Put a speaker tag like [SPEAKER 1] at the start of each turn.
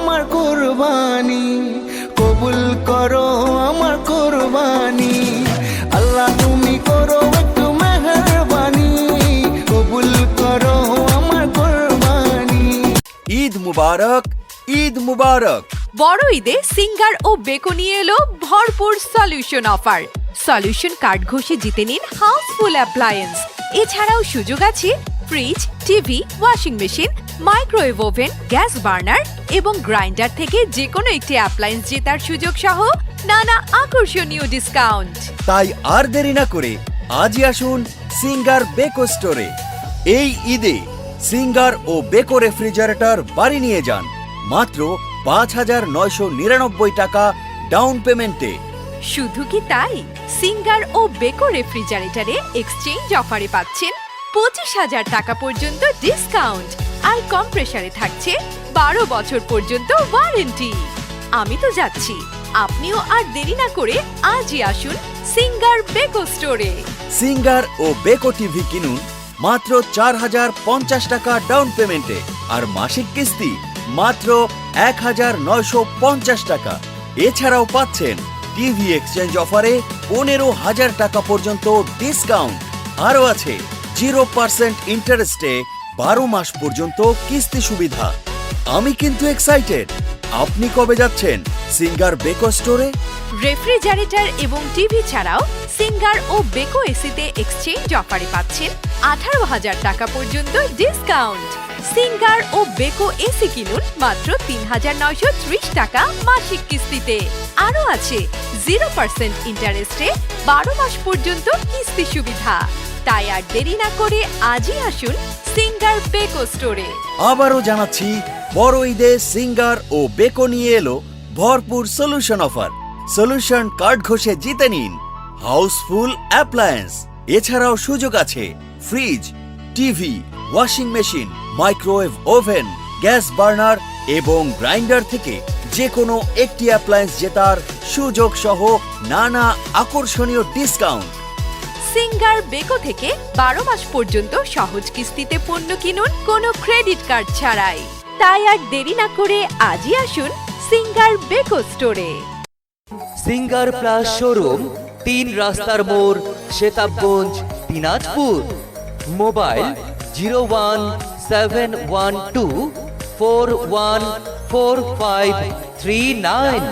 [SPEAKER 1] আমার কুরবানি, কবুল করো আমার কুরবানি। আল্লাহ তুমি করো একটু মেহেরবানি, কবুল করো আমার কুরবানি।
[SPEAKER 2] ঈদ মুবারক, ঈদ মুবারক।
[SPEAKER 3] বড় ঈদে সিঙ্গার ও বেকো নিয়ে এলো ভরপুর সলিউশন অফার। সলিউশন কার্ড ঘষে জিতে নিন হাউসফুল অ্যাপ্লায়েন্স। এছাড়াও সুযোগ আছে fridge, TV, washing machine, microwave oven, gas burner এবং গ্রাইন্ডার থেকে যে কোনো একটি অ্যাপ্লায়েন্স জেতার সুযোগ সহ নানা আকর্ষণীয় ডিসকাউন্ট।
[SPEAKER 2] তাই আর দেরি না করে আজই আসুন সিঙ্গার বেকো স্টোরে। এই ঈদে সিঙ্গার ও বেকো রেফ্রিজারেটর বাড়ি নিয়ে যান মাত্র ৫,৯৯৯ টাকা ডাউন পেমেন্টে।
[SPEAKER 3] শুধু কি তাই, সিঙ্গার ও বেকো রেফ্রিজারেটরে এক্সচেঞ্জ অফারে পাচ্ছেন ২৫,০০০ টাকা পর্যন্ত ডিসকাউন্ট, আর কম্প্রেসারে থাকছে ১২ বছর পর্যন্ত ওয়ারেন্টি। আমি তো যাচ্ছি, আপনিও আর দেরি না করে আজই আসুন সিঙ্গার বেকো স্টোরে।
[SPEAKER 2] সিঙ্গার ও বেকো টিভি কিনুন মাত্র ৪,০৫০ টাকা ডাউন পেমেন্টে, আর মাসিক কিস্তি মাত্র ১,৯৫০ টাকা। এছাড়াও পাচ্ছেন টিভি এক্সচেঞ্জ অফারে ১৫,০০০ টাকা পর্যন্ত ডিসকাউন্ট। আরও আছে 0% ইন্টারেস্টে ১২ মাস পর্যন্ত কিস্তি সুবিধা। আমি কিন্তু এক্সাইটেড। আপনি কবে যাচ্ছেন সিঙ্গার বেকো স্টোরে?
[SPEAKER 3] রেফ্রিজারেটর এবং টিভি ছাড়াও সিঙ্গার ও বেকো এসিতে এক্সচেঞ্জ অফারে পাচ্ছেন ১৮,০০০ টাকা পর্যন্ত ডিসকাউন্ট। সিঙ্গার ও বেকো এসি কিনুন মাত্র ৩,৯৩০ টাকা মাসিক কিস্তিতে। আরও আছে 0% ইন্টারেস্টে ১২ মাস পর্যন্ত কিস্তি সুবিধা। তাই আর দেরি না করে আজই আসুন সিঙ্গার বেকো স্টোরে।
[SPEAKER 2] আবারও জানাচ্ছি, বড় ঈদে সিঙ্গার ও বেকো নিয়ে এলো ভরপুর সলিউশন অফার। সলিউশন কার্ড ঘষে জিতে নিন হাউসফুল অ্যাপ্লায়েন্স। এছাড়াও সুযোগ আছে fridge, TV, washing machine, microwave oven, gas burner এবং গ্রাইন্ডার থেকে যে কোনো একটি অ্যাপ্লায়েন্স জেতার সুযোগ সহ নানা আকর্ষণীয় ডিসকাউন্ট।
[SPEAKER 3] সিঙ্গার বেকো থেকে ১২ মাস পর্যন্ত সহজ কিস্তিতে পণ্য কিনুন কোনো ক্রেডিট কার্ড ছাড়াই। তাই আর দেরি না করে আজই আসুন সিঙ্গার বেকো স্টোরে।
[SPEAKER 4] সিঙ্গার প্লাস শোরুম, ৩ রাস্তার মোড়, শেতাবগঞ্জ, দিনাজপুর। মোবাইল 01712414539।